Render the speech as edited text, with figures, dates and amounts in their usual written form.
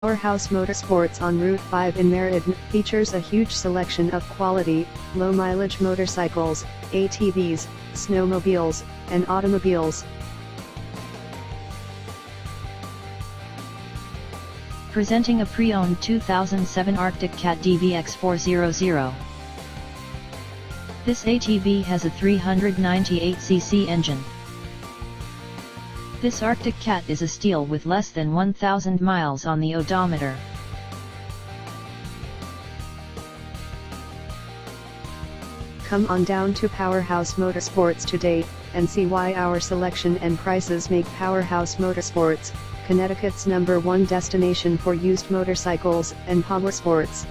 Powerhouse Motorsports on Route 5 in Meriden features a huge selection of quality, low-mileage motorcycles, ATVs, snowmobiles, and automobiles. Presenting a pre-owned 2007 ARCTIC CAT DVX400. This ATV has a 398cc engine. This ARCTIC CAT is a steal with less than 1,000 miles on the odometer. Come on down to Powerhouse Motorsports today, and see why our selection and prices make Powerhouse Motorsports Connecticut's #1 destination for used motorcycles and powersports.